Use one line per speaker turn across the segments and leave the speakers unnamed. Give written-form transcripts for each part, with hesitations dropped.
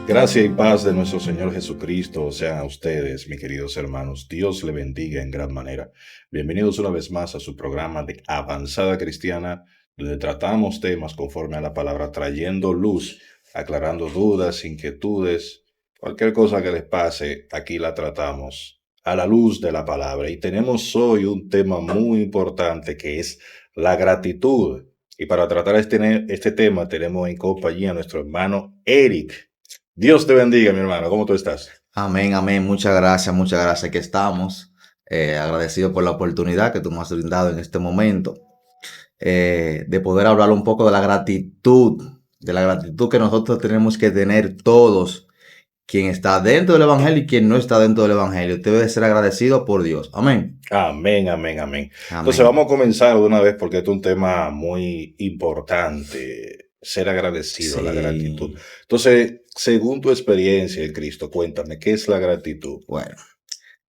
Gracia y paz de nuestro Señor Jesucristo sean a ustedes, mis queridos hermanos. Dios le bendiga en gran manera. Bienvenidos una vez más a su programa de Avanzada Cristiana, donde tratamos temas conforme a la palabra, trayendo luz, aclarando dudas, inquietudes, cualquier cosa que les pase, aquí la tratamos a la luz de la palabra. Y tenemos hoy un tema muy importante que es la gratitud. Y para tratar este tema tenemos en compañía a nuestro hermano Eric. Dios te bendiga, mi hermano. ¿Cómo tú estás?
Amén, amén. Muchas gracias que estamos. Agradecido por la oportunidad que tú me has brindado en este momento de poder hablar un poco de la gratitud que nosotros tenemos que tener todos, quien está dentro del Evangelio y quien no está dentro del Evangelio. Usted debe ser agradecido por Dios. Amén.
Amén, amén, amén. Entonces
Amén.
vamos a comenzar de una vez porque este es un tema muy importante, ser agradecido, la gratitud.
Sí.
Entonces, según tu experiencia en Cristo, cuéntame, ¿qué es la gratitud?
Bueno,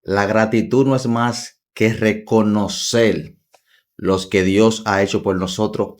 la gratitud no es más que reconocer los que Dios ha hecho por nosotros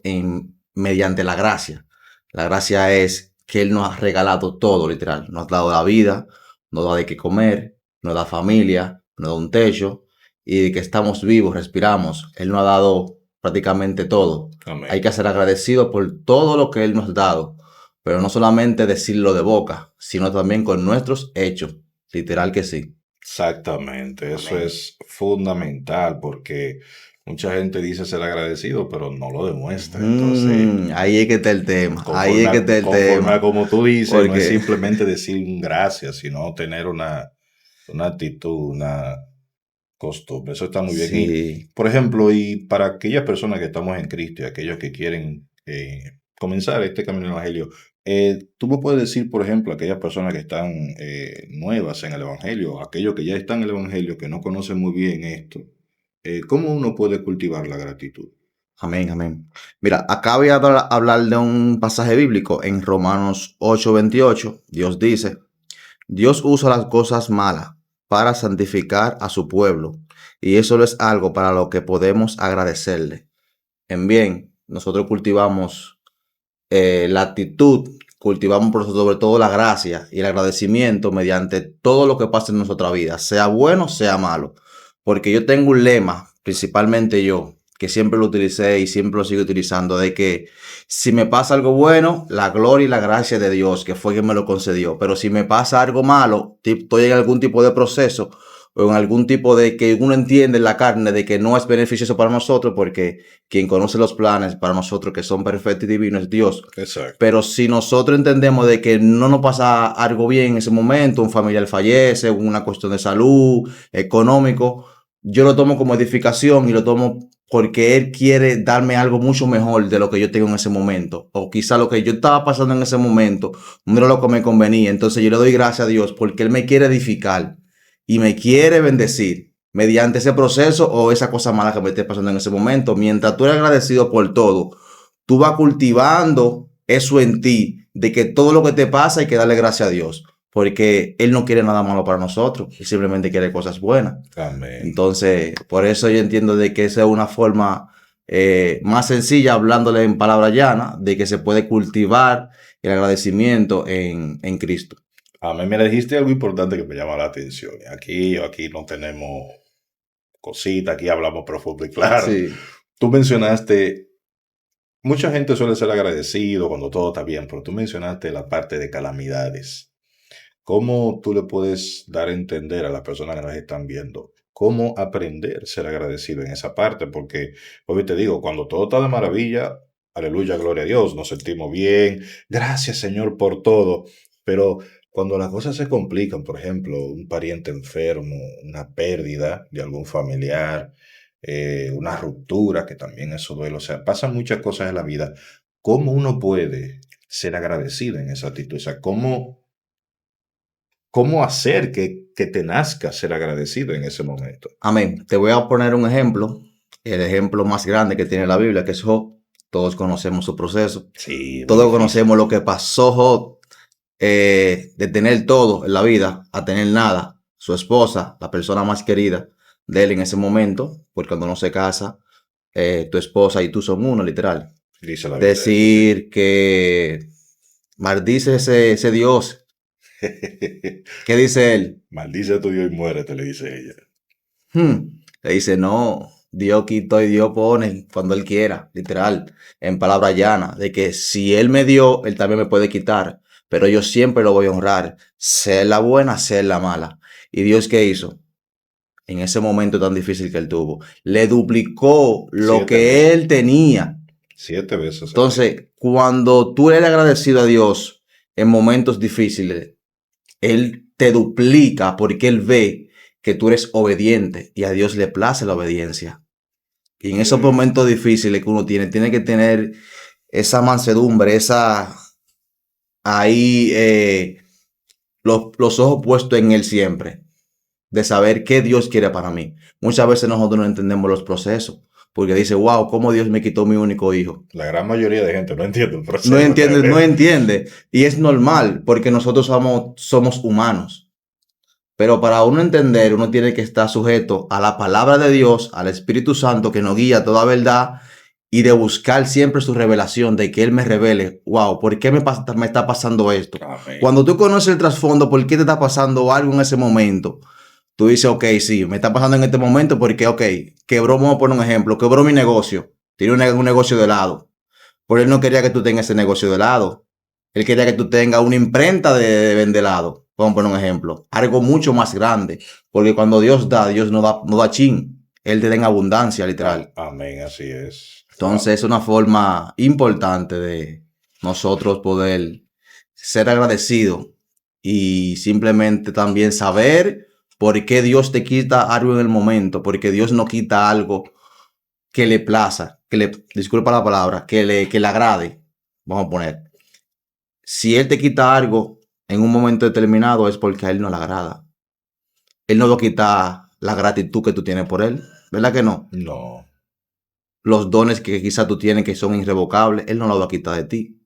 mediante la gracia. La gracia es que Él nos ha regalado todo, literal. Nos ha dado la vida, nos da de qué comer, nos da familia, nos da un techo y de que estamos vivos, respiramos. Él nos ha dado prácticamente todo. Hay
Amén.
que ser agradecidos por todo lo que Él nos ha dado, pero no solamente decirlo de boca, sino también con nuestros hechos. Literal que sí.
Exactamente, eso
Amén.
es fundamental porque mucha gente dice ser agradecido, pero no lo demuestra. Entonces,
Ahí es que está el tema, ahí es
conforme
que
a,
está el
conforme a
tema.
como tú dices, no es
Porque,
simplemente decir un gracias, sino tener una actitud, una costumbre. Eso está muy bien. Y,
sí,
por ejemplo, y para aquellas personas que estamos en Cristo y aquellos que quieren comenzar este camino del Evangelio, tú me puedes decir, por ejemplo, aquellas personas que están nuevas en el Evangelio, aquellos que ya están en el Evangelio, que no conocen muy bien esto, ¿cómo uno puede cultivar la gratitud?
amén, amén. Mira, acá voy a hablar de un pasaje bíblico en Romanos 8:28. Dios dice, Dios usa las cosas malas para santificar a su pueblo, y eso es algo para lo que podemos agradecerle. En bien, nosotros cultivamos la actitud, cultivamos por sobre todo la gracia y el agradecimiento mediante todo lo que pasa en nuestra vida, sea bueno, sea malo. Porque yo tengo un lema, principalmente yo, que siempre lo utilicé y siempre lo sigo utilizando, de que si me pasa algo bueno, la gloria y la gracia de Dios, que fue quien me lo concedió. Pero si me pasa algo malo, estoy en algún tipo de proceso o en algún tipo de que uno entiende en la carne de que no es beneficioso para nosotros, porque quien conoce los planes para nosotros que son perfectos y divinos es Dios.
Exacto.
Pero si nosotros entendemos de que no nos pasa algo bien en ese momento, un familiar fallece, una cuestión de salud, económico, yo lo tomo como edificación y lo tomo porque Él quiere darme algo mucho mejor de lo que yo tengo en ese momento. O quizá lo que yo estaba pasando en ese momento no era lo que me convenía. Entonces yo le doy gracias a Dios porque Él me quiere edificar y me quiere bendecir mediante ese proceso o esa cosa mala que me esté pasando en ese momento. Mientras tú eres agradecido por todo, tú vas cultivando eso en ti, de que todo lo que te pasa hay que darle gracias a Dios, porque Él no quiere nada malo para nosotros, Él simplemente quiere cosas buenas.
Amén.
Entonces, por eso yo entiendo de que esa es una forma más sencilla, hablándole en palabra llana, de que se puede cultivar el agradecimiento en Cristo.
Amén. Me dijiste algo importante que me llama la atención. Aquí no tenemos cositas, aquí hablamos profundo y claro.
Sí,
Tú mencionaste, mucha gente suele ser agradecido cuando todo está bien, pero tú mencionaste la parte de calamidades. ¿Cómo tú le puedes dar a entender a las personas que nos están viendo cómo aprender a ser agradecido en esa parte? Porque, hoy te digo, cuando todo está de maravilla, aleluya, gloria a Dios, nos sentimos bien, gracias Señor por todo, pero cuando las cosas se complican, por ejemplo, un pariente enfermo, una pérdida de algún familiar, una ruptura, que también eso duele, o sea, pasan muchas cosas en la vida, ¿cómo uno puede ser agradecido en esa actitud? O sea, ¿cómo hacer que te nazca ser agradecido en ese momento?
amén. Te voy a poner un ejemplo, el ejemplo más grande que tiene la Biblia, que es Job. Todos conocemos su proceso.
Sí, muy
Todos
difícil.
conocemos lo que pasó Job, de tener todo en la vida a tener nada. Su esposa, la persona más querida de él en ese momento, porque cuando uno se casa, tu esposa y tú son uno, literal.
Dice la Biblia eso, sí.
Decir que maldice ese Dios ¿Qué dice él?
Maldice a tu Dios y muérete, le dice ella.
Le dice, no, Dios quitó y Dios pone cuando Él quiera, literal, en palabra llana, de que si Él me dio, Él también me puede quitar, pero yo siempre lo voy a honrar, sea la buena, sea la mala. ¿Y Dios qué hizo? En ese momento tan difícil que Él tuvo, le duplicó lo
7 veces.
que Él tenía.
7 veces se lo dio.
Entonces, cuando tú eres agradecido a Dios en momentos difíciles, Él te duplica porque Él ve que tú eres obediente y a Dios le place la obediencia. Y en esos momentos difíciles que uno tiene que tener esa mansedumbre, ahí, los ojos puestos en Él siempre, de saber qué Dios quiere para mí. Muchas veces nosotros no entendemos los procesos, porque dice, wow, ¿cómo Dios me quitó mi único hijo?
La gran mayoría de gente no entiende el
No
proceso
entiende, no
realmente.
entiende. Y es normal, porque nosotros somos humanos. Pero para uno entender, uno tiene que estar sujeto a la palabra de Dios, al Espíritu Santo que nos guía a toda verdad y de buscar siempre su revelación, de que Él me revele, wow, ¿por qué me está pasando esto?
Amén.
Cuando tú conoces el trasfondo, ¿por qué te está pasando algo en ese momento? Tú dices, ok, sí, me está pasando en este momento porque, ok, quebró, vamos a poner un ejemplo, quebró mi negocio, tiene un negocio de helado, pero Él no quería que tú tengas ese negocio de helado. Él quería que tú tengas una imprenta de vender helado. Vamos a poner un ejemplo. Algo mucho más grande. Porque cuando Dios da, Dios no da chin. Él te da en abundancia, literal.
Amén, así es.
Entonces es una forma importante de nosotros poder ser agradecidos y simplemente también saber por qué Dios te quita algo en el momento. Porque Dios no quita algo que le plaza, disculpa la palabra, que le agrade. Vamos a poner. Si Él te quita algo en un momento determinado es porque a Él no le agrada. Él no va a quitar la gratitud que tú tienes por Él. ¿Verdad que no?
No.
Los dones que quizás tú tienes que son irrevocables, Él no los va a quitar de ti.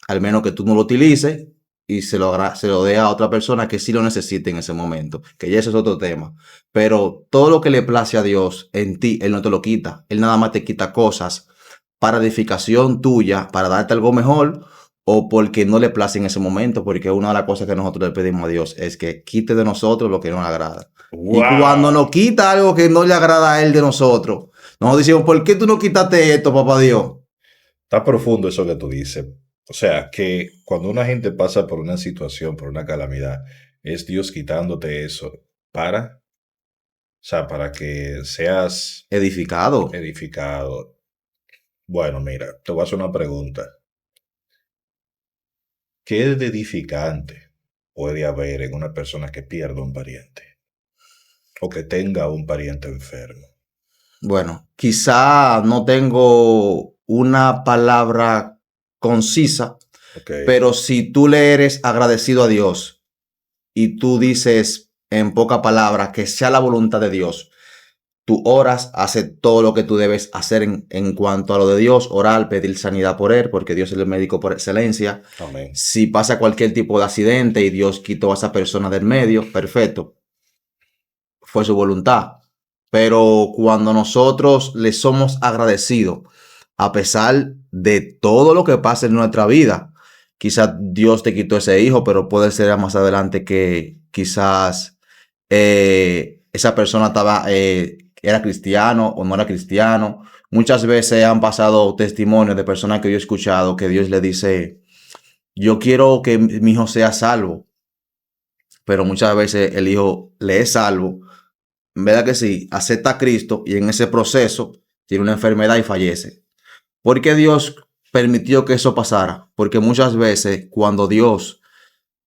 Al menos que tú no lo utilices y se lo dé a otra persona que sí lo necesite en ese momento. Que ya eso es otro tema. Pero todo lo que le place a Dios en ti, Él no te lo quita. Él nada más te quita cosas para edificación tuya, para darte algo mejor o porque no le place en ese momento, porque una de las cosas que nosotros le pedimos a Dios es que quite de nosotros lo que no le agrada. Y cuando
¡Wow!
nos quita algo que no le agrada a Él de nosotros, nos decimos, ¿por qué tú no quitaste esto, papá Dios?
Está profundo eso que tú dices. O sea, que cuando una gente pasa por una situación, por una calamidad, es Dios quitándote eso para, o sea, para que seas
Edificado.
edificado. Bueno, mira, te voy a hacer una pregunta. ¿Qué de edificante puede haber en una persona que pierda un pariente o que tenga un pariente enfermo?
Bueno, quizá no tengo una palabra concisa,
Ok,
pero si tú le eres agradecido a Dios y tú dices en pocas palabras que sea la voluntad de Dios, tú oras, haces todo lo que tú debes hacer en cuanto a lo de Dios, orar, pedir sanidad por Él, porque Dios es el médico por excelencia.
amén.
Si pasa cualquier tipo de accidente y Dios quitó a esa persona del medio, perfecto, fue su voluntad. Pero cuando nosotros le somos agradecidos, a pesar de todo lo que pasa en nuestra vida, quizás Dios te quitó ese hijo, pero puede ser más adelante que quizás esa persona era cristiano o no era cristiano. Muchas veces han pasado testimonios de personas que yo he escuchado que Dios le dice, yo quiero que mi hijo sea salvo, pero muchas veces el hijo le es salvo, ¿verdad que sí? Acepta a Cristo y en ese proceso tiene una enfermedad y fallece. ¿Por qué Dios permitió que eso pasara? Porque muchas veces cuando Dios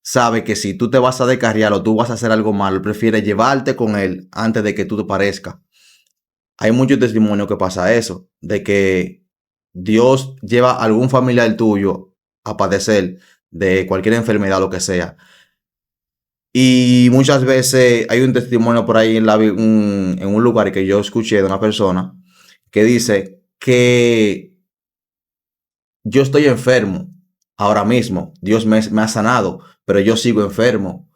sabe que si tú te vas a descarriar o tú vas a hacer algo malo, Él prefiere llevarte con Él antes de que tú te parezcas. Hay muchos testimonios que pasa eso, de que Dios lleva a algún familiar tuyo a padecer de cualquier enfermedad, lo que sea. Y muchas veces hay un testimonio por ahí en un lugar que yo escuché de una persona que dice que yo estoy enfermo ahora mismo, Dios me ha sanado, pero yo sigo enfermo.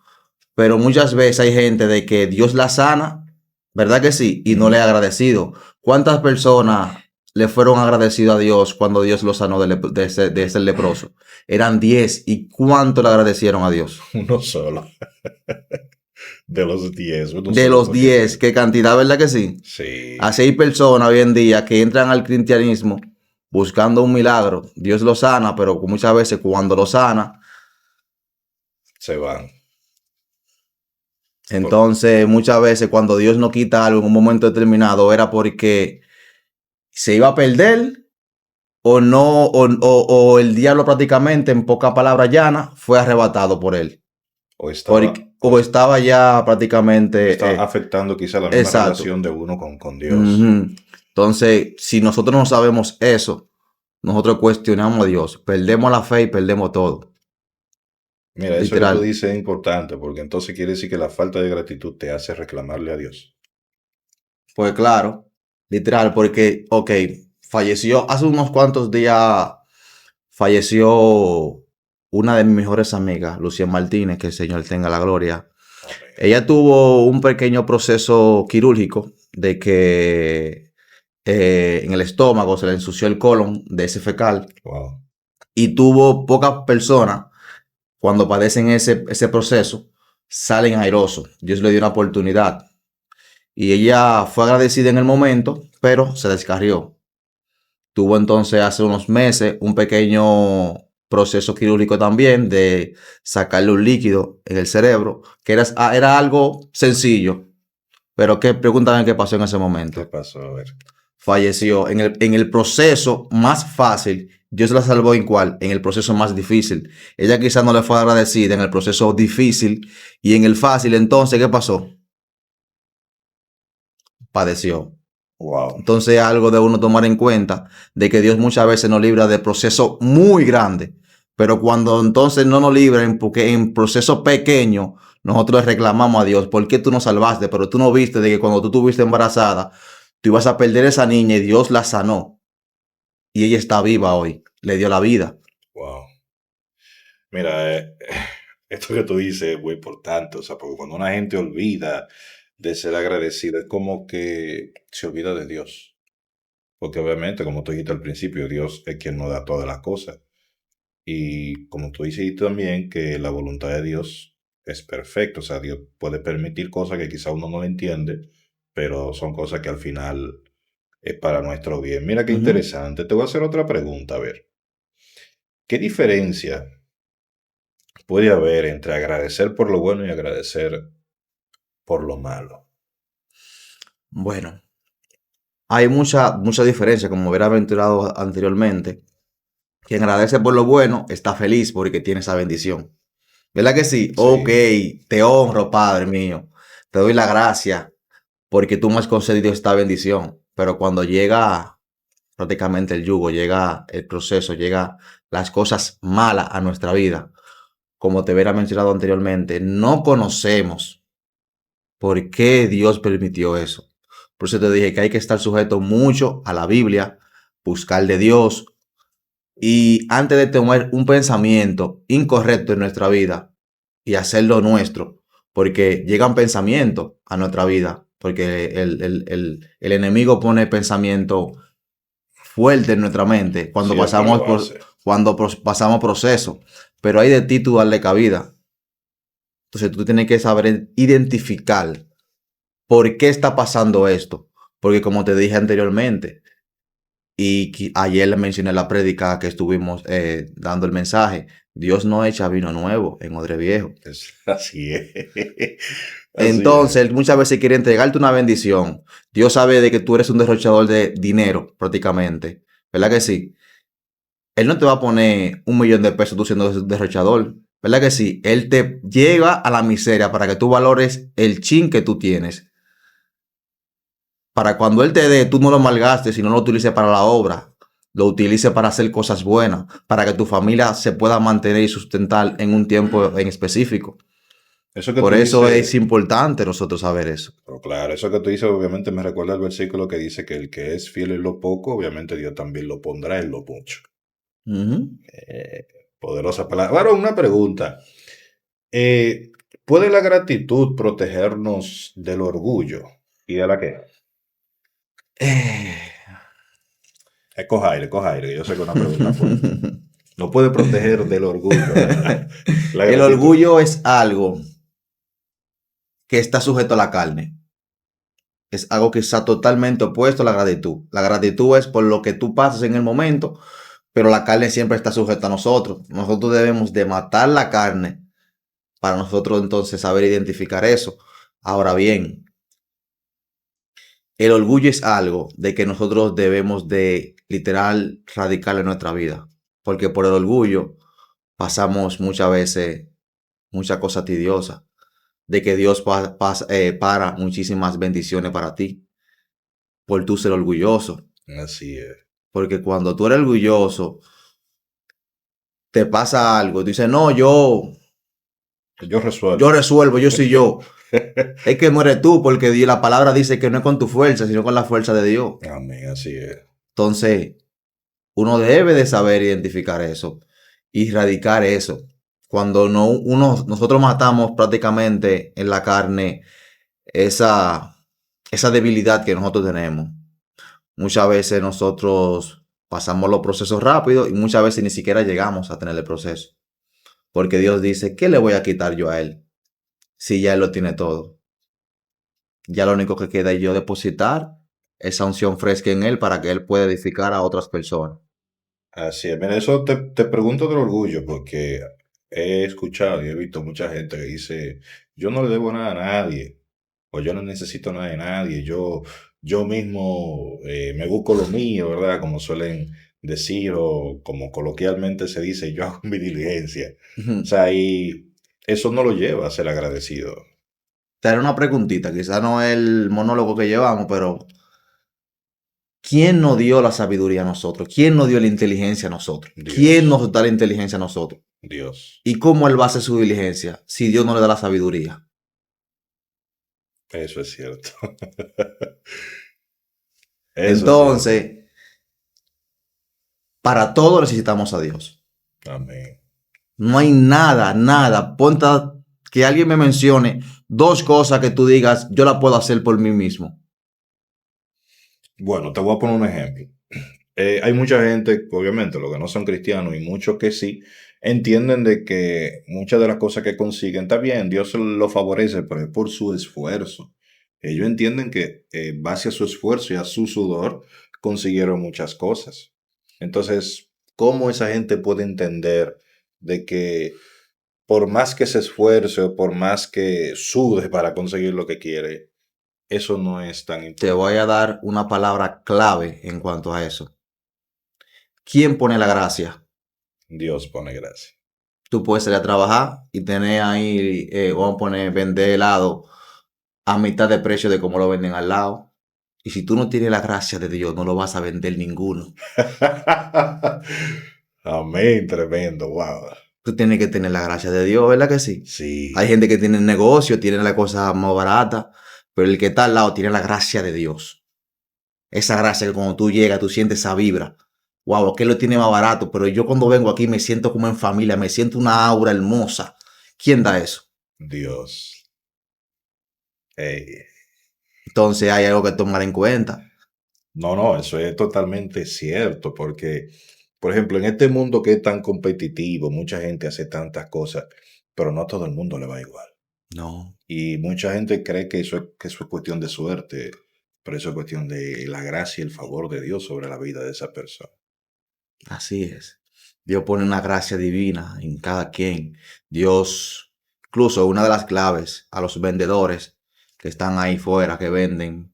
Pero muchas veces hay gente de que Dios la sana, ¿verdad que sí? Y no le ha agradecido. ¿Cuántas personas le fueron agradecidos a Dios cuando Dios los sanó de ese leproso? Eran 10. ¿Y cuánto le agradecieron a Dios?
Uno solo. De los 10, uno
De
solo
los
podía
10,
hacer.
¿qué cantidad, verdad que sí? A
Sí,
6 personas hoy en día que entran al cristianismo buscando un milagro. Dios lo sana, pero muchas veces cuando lo sana,
se van. Por-
entonces muchas veces cuando Dios no quita algo en un momento determinado era porque se iba a perder o no, o el diablo prácticamente, en pocas palabras llanas, fue arrebatado por él.
o estaba,
O estaba ya prácticamente,
está afectando quizá la misma
exacto.
relación de uno con Dios.
Ujú. Entonces, si nosotros no sabemos eso, nosotros cuestionamos a Dios, perdemos la fe y perdemos todo,
Mira, eso que tú
literal.
dices es importante porque entonces quiere decir que la falta de gratitud te hace reclamarle a Dios.
Pues claro, literal, porque, ok, falleció hace unos cuantos días, falleció una de mis mejores amigas, Lucía Martínez, que el Señor tenga la gloria.
Amén.
Ella tuvo un pequeño proceso quirúrgico de que en el estómago se le ensució el colon de ese fecal
Wow.
y tuvo pocas personas cuando padecen ese proceso, salen airosos. Dios le dio una oportunidad. Y ella fue agradecida en el momento, pero se descarrió. Tuvo entonces hace unos meses un pequeño proceso quirúrgico también de sacarle un líquido en el cerebro, que era algo sencillo. Pero pregúntame qué pasó en ese
¿Qué
momento.
pasó? A ver.
Falleció en el proceso más fácil. Dios la salvó en cuál? En el proceso más difícil. Ella quizás no le fue agradecida en el proceso difícil y en el fácil. Entonces, ¿qué pasó? Padeció.
Wow.
Entonces, algo de uno tomar en cuenta de que Dios muchas veces nos libra de procesos muy grandes. Pero cuando entonces no nos libren, porque en procesos pequeños nosotros reclamamos a Dios, ¿por qué tú nos salvaste? Pero tú no viste de que cuando tú estuviste embarazada, tú ibas a perder esa niña y Dios la sanó. Y ella está viva hoy, le dio la vida.
Wow. Mira, esto que tú dices es muy importante, o sea, porque cuando una gente olvida de ser agradecida, es como que se olvida de Dios. Porque obviamente, como tú dijiste al principio, Dios es quien nos da todas las cosas. Y como tú dijiste también, que la voluntad de Dios es perfecta, o sea, Dios puede permitir cosas que quizá uno no lo entiende, pero son cosas que al final es para nuestro bien. Mira qué
Ujú.
interesante. Te voy a hacer otra pregunta, a ver. ¿Qué diferencia puede haber entre agradecer por lo bueno y agradecer por lo malo?
Bueno, hay mucha diferencia, como hubiera aventurado anteriormente. Quien agradece por lo bueno está feliz porque tiene esa bendición. ¿Verdad que sí? Ok,
Sí,
te honro, Padre mío. Te doy la gracia porque tú me has concedido esta bendición. Pero cuando llega prácticamente el yugo, llega el proceso, llega las cosas malas a nuestra vida, como te hubiera mencionado anteriormente, no conocemos por qué Dios permitió eso. Por eso te dije que hay que estar sujeto mucho a la Biblia, buscar de Dios y antes de tener un pensamiento incorrecto en nuestra vida y hacerlo nuestro, porque llegan pensamientos a nuestra vida, porque el enemigo pone pensamiento fuerte en nuestra mente
siempre lo hace.
pasamos proceso, pero hay de ti tú darle cabida. Entonces tú tienes que saber identificar por qué está pasando esto, porque como te dije anteriormente, y ayer le mencioné la prédica que estuvimos dando el mensaje. Dios no echa vino nuevo en odre viejo.
Así es. Así
Entonces,
es.
Él muchas veces quiere entregarte una bendición. Dios sabe de que tú eres un derrochador de dinero, prácticamente. ¿Verdad que sí? Él no te va a poner 1 millón de pesos tú siendo derrochador. ¿Verdad que sí? Él te lleva a la miseria para que tú valores el chin que tú tienes. Para cuando Él te dé, tú no lo malgastes, sino lo utilices para la obra. Lo utilices para hacer cosas buenas, para que tu familia se pueda mantener y sustentar en un tiempo en específico.
Eso que
Por
tú
eso es
dices,
importante nosotros saber eso.
pero claro, eso que tú dices obviamente me recuerda al versículo que dice que el que es fiel en lo poco, obviamente Dios también lo pondrá en lo mucho.
Ujú.
Eh, Poderosa palabra. Ahora una pregunta. Eh, ¿Puede la gratitud protegernos del orgullo? ¿Y de la qué?
Eh,
coja aire, que yo sé que es una pregunta fuerte. No puede proteger del orgullo, la
El
gratitud.
orgullo es algo que está sujeto a la carne. Es algo que está totalmente opuesto a la gratitud. La gratitud es por lo que tú pasas en el momento, pero la carne siempre está sujeta a nosotros. Nosotros debemos de matar la carne para nosotros entonces saber identificar eso. Ahora bien, el orgullo es algo de que nosotros debemos de literal radicar en nuestra vida. Porque por el orgullo pasamos muchas veces muchas cosas tidiosas. De que Dios para muchísimas bendiciones para ti por tú ser orgulloso.
Así es.
Porque cuando tú eres orgulloso, te pasa algo. Tú dices, no,
Yo
yo
resuelvo.
resuelvo, yo soy yo. Es que no eres tú, porque la palabra dice que no es con tu fuerza, sino con la fuerza de Dios.
Amén, así es.
Entonces, uno debe de saber identificar eso y erradicar eso. Cuando nosotros matamos prácticamente en la carne esa debilidad que nosotros tenemos. Muchas veces nosotros pasamos los procesos rápidos y muchas veces ni siquiera llegamos a tener el proceso. Porque Dios dice, ¿qué le voy a quitar yo a él? Si ya él lo tiene todo. Ya lo único que queda es yo depositar esa unción fresca en él para que él pueda edificar a otras personas.
Así es. Mira, eso te pregunto del orgullo, porque he escuchado y he visto mucha gente que dice, yo no le debo nada a nadie, o yo no necesito nada de nadie, yo mismo me busco lo mío, ¿verdad? Como suelen decir, o como coloquialmente se dice, yo hago mi diligencia. O sea, y eso no lo lleva a ser agradecido.
Te haré una preguntita, quizá no es el monólogo que llevamos, pero ¿quién nos dio la sabiduría a nosotros? ¿Quién nos dio la inteligencia a nosotros? ¿Quién
Dios,
nos da la inteligencia a nosotros?
Dios,
¿Y cómo él va a hacer su diligencia si Dios no le da la sabiduría?
eso es cierto. Eso es cierto.
Entonces, para todo necesitamos a Dios.
Amén.
No hay nada, nada. Ponte que alguien me mencione dos cosas que tú digas, yo la puedo hacer por mí mismo.
Bueno, te voy a poner un ejemplo. Hay mucha gente, obviamente, los que no son cristianos y muchos que sí, entienden de que muchas de las cosas que consiguen, está bien, Dios lo favorece, pero es por su esfuerzo. Ellos entienden que base a su esfuerzo y a su sudor consiguieron muchas cosas. Entonces, ¿cómo esa gente puede entender de que por más que se esfuerce o por más que sude para conseguir lo que quiere, eso no es tan
Te voy
importante?
a dar una palabra clave en cuanto a eso. ¿Quién pone la gracia?
Dios pone gracia.
Tú puedes salir a trabajar y tener ahí, vamos a poner, vender helado a mitad de precio de como lo venden al lado. Y si tú no tienes la gracia de Dios, no lo vas a vender ninguno.
Amén, tremendo, wow.
Tú tienes que tener la gracia de Dios, ¿verdad que sí? Hay
Sí,
gente que tiene negocio, tiene la cosa más barata, pero el que está al lado tiene la gracia de Dios. Esa gracia que cuando tú llegas, tú sientes esa vibra. Wow, aquel lo tiene más barato, pero yo cuando vengo aquí me siento como en familia, me siento una aura hermosa. ¿Quién da eso?
Dios. Ey.
Entonces hay algo que tomar en cuenta.
No, no, eso es totalmente cierto, porque, por ejemplo, en este mundo que es tan competitivo, mucha gente hace tantas cosas, pero no a todo el mundo le va igual.
No,
Y mucha gente cree que eso es cuestión de suerte, pero eso es cuestión de la gracia y el favor de Dios sobre la vida de esa persona.
así es. Dios pone una gracia divina en cada quien. Dios, incluso una de las claves a los vendedores que están ahí fuera, que venden,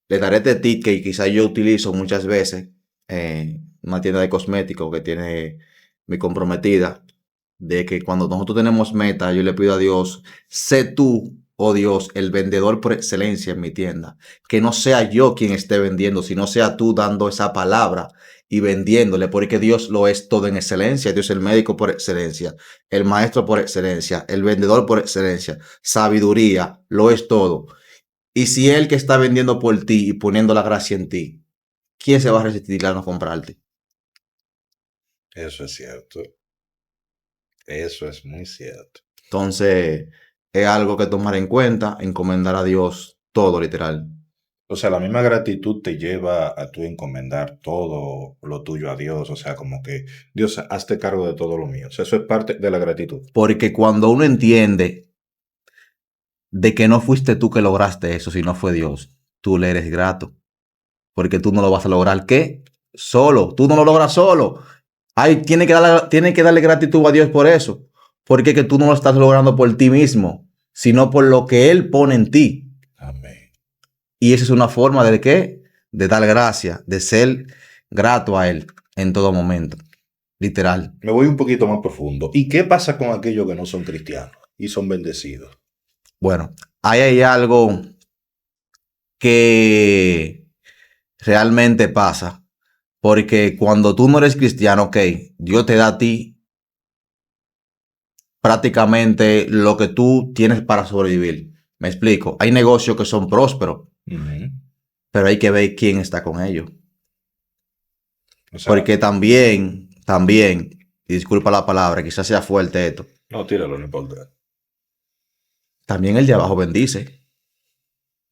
le daré este tip que quizás yo utilizo muchas veces en una tienda de cosméticos que tiene mi comprometida, de que cuando nosotros tenemos meta, yo le pido a Dios, sé tú, oh Dios, el vendedor por excelencia en mi tienda. Que no sea yo quien esté vendiendo, sino sea tú dando esa palabra y vendiéndole, porque Dios lo es todo en excelencia. Dios es el médico por excelencia, el maestro por excelencia, el vendedor por excelencia, sabiduría, lo es todo. Y si él que está vendiendo por ti y poniendo la gracia en ti, ¿quién se va a resistir a no comprarte?
Eso es cierto. Eso es muy cierto.
Entonces, es algo que tomar en cuenta, encomendar a Dios todo, literal.
O sea, la misma gratitud te lleva a tú encomendar todo lo tuyo a Dios. O sea, como que Dios, hazte cargo de todo lo mío. O sea, eso es parte de la gratitud.
Porque cuando uno entiende de que no fuiste tú que lograste eso, sino fue Dios, tú le eres grato. Porque tú no lo vas a lograr, ¿qué? Solo. Tú no lo logras solo. Tiene que darle gratitud a Dios por eso. Porque que tú no lo estás logrando por ti mismo, sino por lo que Él pone en ti.
Amén.
Y esa es una forma de qué? De dar gracias, de ser grato a Él en todo momento. Literal.
Me voy un poquito más profundo. ¿Y qué pasa con aquellos que no son cristianos y son bendecidos?
Bueno, ahí hay algo que realmente pasa. Porque cuando tú no eres cristiano, ok, Dios te da a ti prácticamente lo que tú tienes para sobrevivir. Me explico. Hay negocios que son prósperos,
Ujú.
pero hay que ver quién está con ellos.
O sea,
Porque también, y disculpa la palabra, quizás sea fuerte esto,
no, tíralo, no importa.
también el de abajo bendice.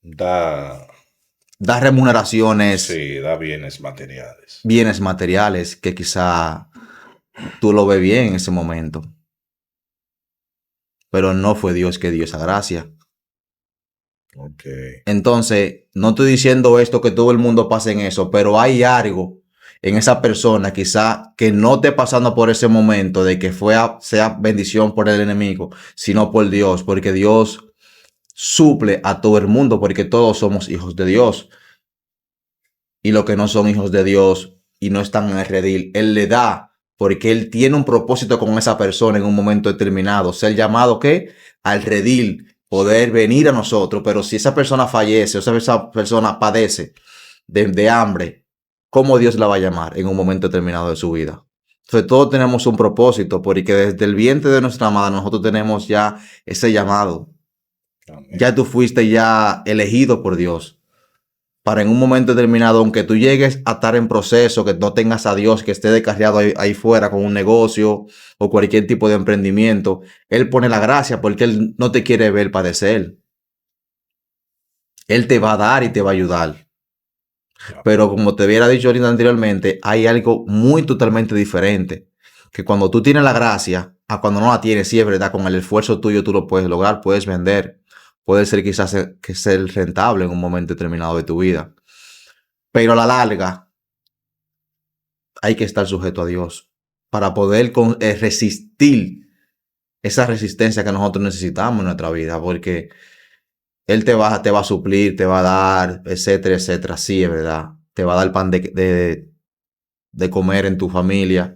Da,
Da remuneraciones,
sí, da bienes materiales.
bienes materiales que quizá tú lo ves bien en ese momento. Pero no fue Dios que dio esa gracia.
Ok.
Entonces, no estoy diciendo esto que todo el mundo pase en eso, pero hay algo en esa persona quizá que no esté pasando por ese momento de que sea bendición por el enemigo, sino por Dios, porque Dios suple a todo el mundo, porque todos somos hijos de Dios. Y los que no son hijos de Dios y no están en el redil, Él le da, porque Él tiene un propósito con esa persona en un momento determinado, ser llamado ¿qué? Al redil, poder venir a nosotros, pero si esa persona fallece o esa persona padece de hambre, ¿cómo Dios la va a llamar en un momento determinado de su vida? Entonces todos tenemos un propósito, porque desde el vientre de nuestra madre nosotros tenemos ya ese llamado.
Amén.
Ya tú fuiste ya elegido por Dios para en un momento determinado, aunque tú llegues a estar en proceso, que no tengas a Dios, que esté descarriado ahí fuera con un negocio o cualquier tipo de emprendimiento, Él pone la gracia porque Él no te quiere ver padecer. Él te va a dar y te va a ayudar. Pero como te hubiera dicho ahorita anteriormente, hay algo muy totalmente diferente. Que cuando tú tienes la gracia, a cuando no la tienes, sí es verdad, con el esfuerzo tuyo tú lo puedes lograr, puedes vender, puede ser quizás que ser rentable en un momento determinado de tu vida. Pero a la larga, hay que estar sujeto a Dios para poder resistir esa resistencia que nosotros necesitamos en nuestra vida, porque Él te va a suplir, te va a dar, etcétera, etcétera. Sí, es verdad. Te va a dar pan de comer en tu familia.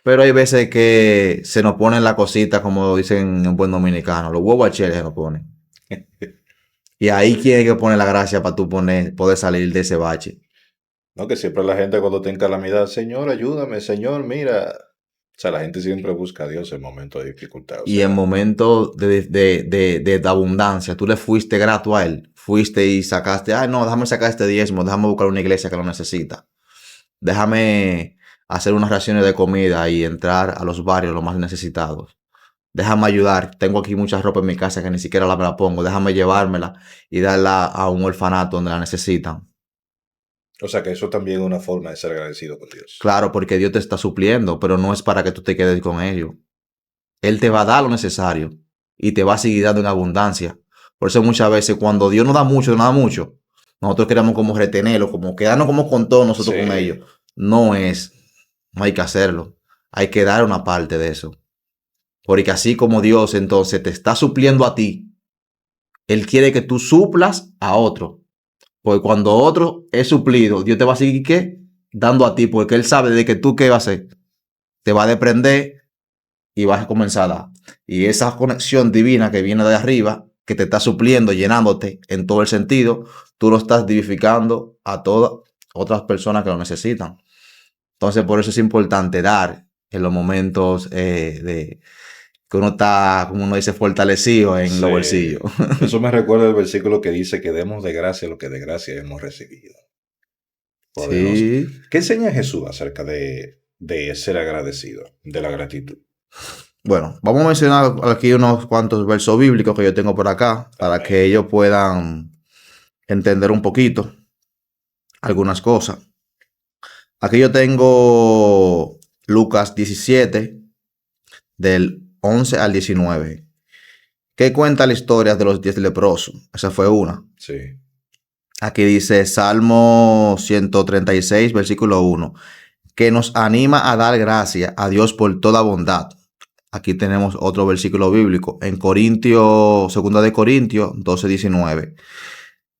Pero hay veces que se nos ponen la cosita, como dicen en buen dominicano, los huevos al chile se nos ponen. Y ahí tiene que poner la gracia para tú poder salir de ese bache.
No, que siempre la gente cuando está en calamidad, Señor, ayúdame, Señor, mira. O sea, la gente siempre busca a Dios en momentos de dificultad. O
Y en
sea,
momentos de abundancia, tú le fuiste grato a Él. Fuiste y sacaste, ay, no, déjame sacar este diezmo, déjame buscar una iglesia que lo necesita. Déjame hacer unas raciones de comida y entrar a los barrios los más necesitados. Déjame ayudar. Tengo aquí mucha ropa en mi casa que ni siquiera me la pongo. Déjame llevármela y darla a un orfanato donde la necesitan.
o sea, que eso también es una forma de ser agradecido con Dios.
Claro, porque Dios te está supliendo, pero no es para que tú te quedes con ello. Él te va a dar lo necesario y te va a seguir dando en abundancia. Por eso muchas veces cuando Dios nos da mucho, no da mucho, nosotros queremos como retenerlo, como quedarnos como con todo nosotros con
Sí.
ellos. No es, no hay que hacerlo. Hay que dar una parte de eso. Porque así como Dios entonces te está supliendo a ti, Él quiere que tú suplas a otro. Porque cuando otro es suplido, Dios te va a seguir ¿qué? Dando a ti, porque Él sabe de que tú qué va a hacer. Te va a desprender y vas a comenzar a dar. Y esa conexión divina que viene de arriba, que te está supliendo, llenándote en todo el sentido, tú lo estás vivificando a todas otras personas que lo necesitan. Entonces, por eso es importante dar en los momentos de que uno está, como uno dice, fortalecido en los
Sí.
bolsillos.
Eso me recuerda el versículo que dice que demos de gracia lo que de gracia hemos recibido. Poderoso.
Sí.
¿Qué enseña Jesús acerca de ser agradecido, de la gratitud?
Bueno, vamos a mencionar aquí unos cuantos versos bíblicos que yo tengo por acá para
Amén.
que ellos puedan entender un poquito algunas cosas. Aquí yo tengo Lucas 17, del 11 al 19, que cuenta la historia de los 10 leprosos. Esa fue una.
Sí.
Aquí dice Salmo 136, versículo 1, que nos anima a dar gracias a Dios por toda bondad. Aquí tenemos otro versículo bíblico en Corintios, segunda de Corintios 12:19.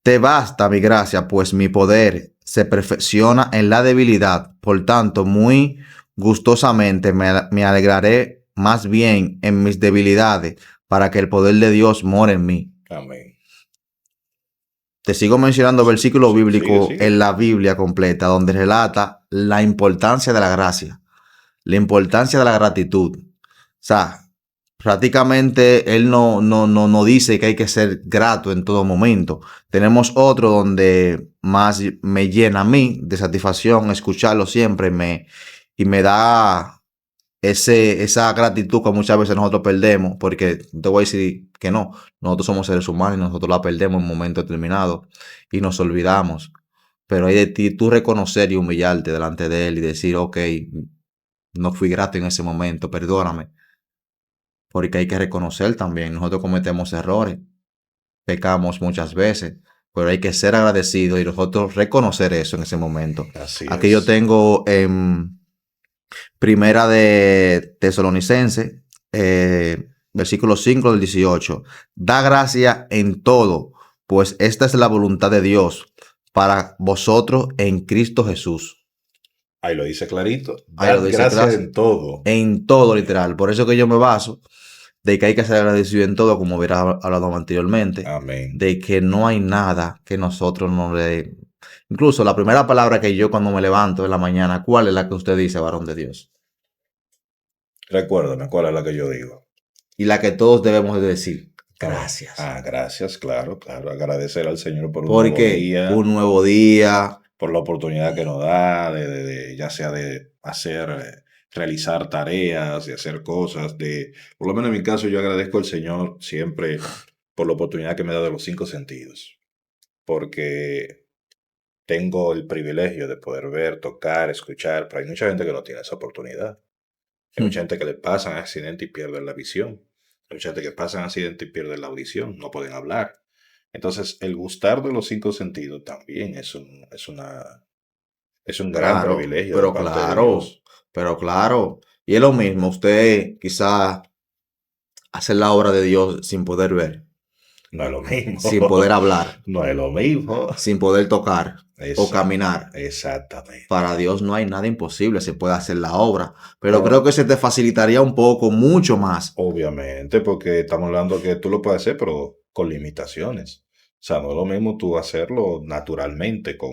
Te basta mi gracia, pues mi poder se perfecciona en la debilidad. Por tanto, muy gustosamente me alegraré más bien en mis debilidades, para que el poder de Dios more en mí.
Amén.
Te sigo mencionando versículos
Sigue,
bíblicos
sigue.
en la Biblia completa, donde relata la importancia de la gracia, la importancia de la gratitud. O sea, prácticamente él no dice que hay que ser grato en todo momento. Tenemos otro donde más me llena a mí de satisfacción escucharlo siempre y me da esa gratitud que muchas veces nosotros perdemos, porque te voy a decir que no, nosotros somos seres humanos y nosotros la perdemos en un momento determinado y nos olvidamos. Pero hay de ti tú reconocer y humillarte delante de él y decir, ok, no fui grato en ese momento, perdóname. Porque hay que reconocer también, nosotros cometemos errores, pecamos muchas veces, pero hay que ser agradecido y nosotros reconocer eso en ese momento.
Así
Aquí yo
es.
tengo Primera de Tesalonicense, versículo 5 del 18. Da gracia en todo, pues esta es la voluntad de Dios para vosotros en Cristo Jesús.
Ahí lo dice clarito.
Ahí lo
Dad
dice
gracias
gracias.
en todo.
En todo, literal. Por eso que yo me baso de que hay que ser agradecido en todo, como hubiera hablado anteriormente,
Amén.
de que no hay nada que nosotros no le... Incluso la primera palabra que yo cuando me levanto en la mañana, ¿cuál es la que usted dice, varón de Dios?
Recuérdame cuál es la que yo digo.
Y la que todos debemos de decir,
Ah,
gracias.
gracias, claro, claro. Agradecer al Señor por un nuevo
Porque
día,
un nuevo día,
por la oportunidad que nos da, ya sea de hacer, realizar tareas, de hacer cosas, por lo menos en mi caso, yo agradezco al Señor siempre por la oportunidad que me da de los cinco sentidos, porque tengo el privilegio de poder ver, tocar, escuchar, pero hay mucha gente que no tiene esa oportunidad. Hay mucha gente que le pasan accidente y pierden la visión. Hay mucha gente que pasan accidente y pierden la audición, no pueden hablar. Entonces, el gustar de los cinco sentidos también es un gran
claro,
privilegio de parte de Dios.
pero claro. Y es lo mismo, usted quizá hace la obra de Dios sin poder ver,
No es lo mismo.
sin poder hablar,
No es lo mismo.
sin poder tocar o caminar.
Exactamente.
Para Dios no hay nada imposible, se puede hacer la obra, pero creo
Pero
que se te facilitaría un poco, mucho más.
obviamente, porque estamos hablando que tú lo puedes hacer, pero con limitaciones. O sea, no es lo mismo tú hacerlo naturalmente, con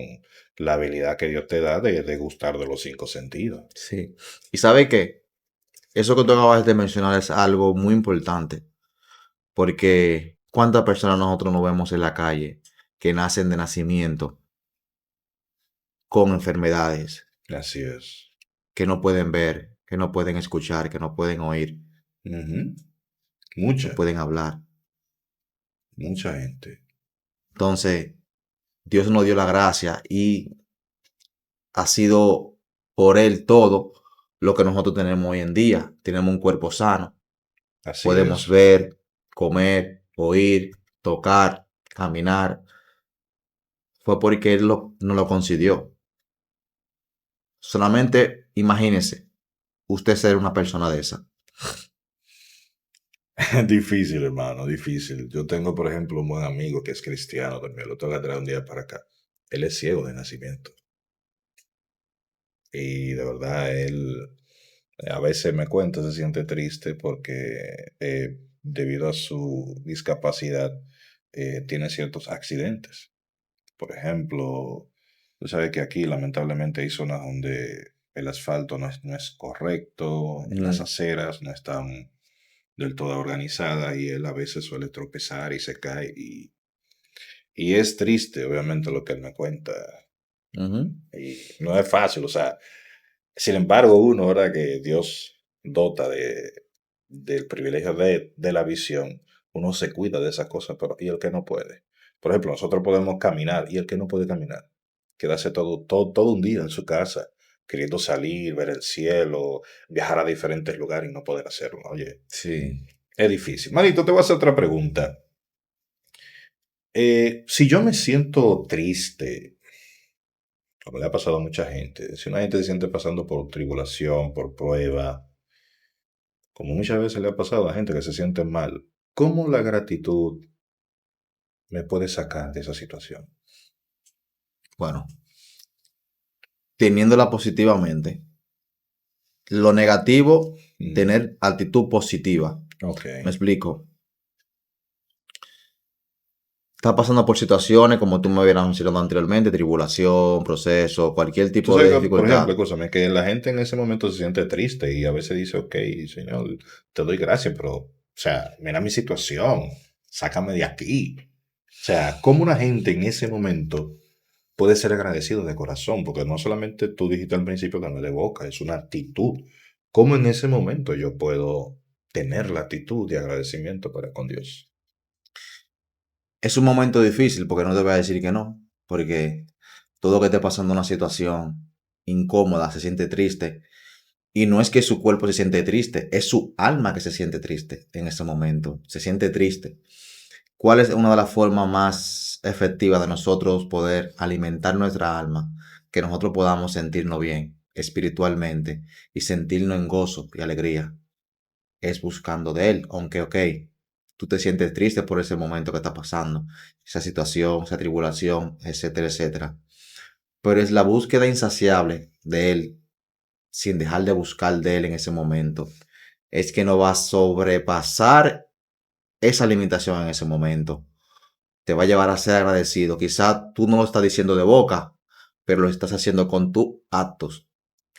la habilidad que Dios te da de gustar de los cinco sentidos.
Sí. ¿Y sabe qué? Eso que tú acabas de mencionar es algo muy importante, porque ¿cuántas personas nosotros nos vemos en la calle que nacen de nacimiento con enfermedades,
Así es.
que no pueden ver, que no pueden escuchar, que no pueden oír,
Ujú.
no
Mucha,
pueden hablar?
mucha gente.
Entonces, Dios nos dio la gracia y ha sido por Él todo lo que nosotros tenemos hoy en día. Tenemos un cuerpo sano,
Así
podemos
es.
ver, comer, oír, tocar, caminar. Fue porque Él nos lo concedió. Solamente imagínese usted ser una persona de esa.
Difícil, hermano, difícil. Yo tengo, por ejemplo, un buen amigo que es cristiano también. Lo tengo que traer un día para acá. Él es ciego de nacimiento. Y de verdad, él a veces me cuenta, se siente triste porque debido a su discapacidad tiene ciertos accidentes. Por ejemplo, tú sabes que aquí lamentablemente hay zonas donde el asfalto no es correcto, las
Mm,
aceras no están del todo organizadas y él a veces suele tropezar y se cae y es triste obviamente lo que él me cuenta
ujú.
y no es fácil, o sea, sin embargo uno, ahora que Dios dota del privilegio de la visión, uno se cuida de esas cosas, pero y el que no puede. Por ejemplo, nosotros podemos caminar y el que no puede caminar, quedarse todo un día en su casa, queriendo salir, ver el cielo, viajar a diferentes lugares y no poder hacerlo. Oye,
Sí.
es difícil. Manito, te voy a hacer otra pregunta. Si yo me siento triste, como le ha pasado a mucha gente, si una gente se siente pasando por tribulación, por prueba, como muchas veces le ha pasado a gente que se siente mal, ¿cómo la gratitud me puede sacar de esa situación?
Bueno, teniéndola positivamente. Lo negativo,
Mm,
tener actitud positiva.
ok.
Me explico. Estás pasando por situaciones como tú me hubieras mencionado anteriormente, tribulación, proceso, cualquier
Tú
tipo
sabes
de
que, por ejemplo,
dificultad.
escúchame, que la gente en ese momento se siente triste y a veces dice, ok, Señor, te doy gracias, pero, o sea, mira mi situación, sácame de aquí. O sea, ¿cómo una gente en ese momento puede ser agradecido de corazón? Porque no solamente tú dijiste al principio que no es de boca, es una actitud. ¿Cómo en ese momento yo puedo tener la actitud de agradecimiento para con Dios?
Es un momento difícil porque no te voy a decir que no, porque todo que esté pasando una situación incómoda, se siente triste, y no es que su cuerpo se siente triste, es su alma que se siente triste en ese momento, se siente triste. ¿Cuál es una de las formas más efectivas de nosotros poder alimentar nuestra alma? Que nosotros podamos sentirnos bien espiritualmente y sentirnos en gozo y alegría. Es buscando de Él, aunque, ok, tú te sientes triste por ese momento que está pasando, esa situación, esa tribulación, etcétera, etcétera. Pero es la búsqueda insaciable de Él, sin dejar de buscar de Él en ese momento. Es que no va a sobrepasar esa limitación en ese momento. Te va a llevar a ser agradecido. Quizá tú no lo estás diciendo de boca, pero lo estás haciendo con tus actos.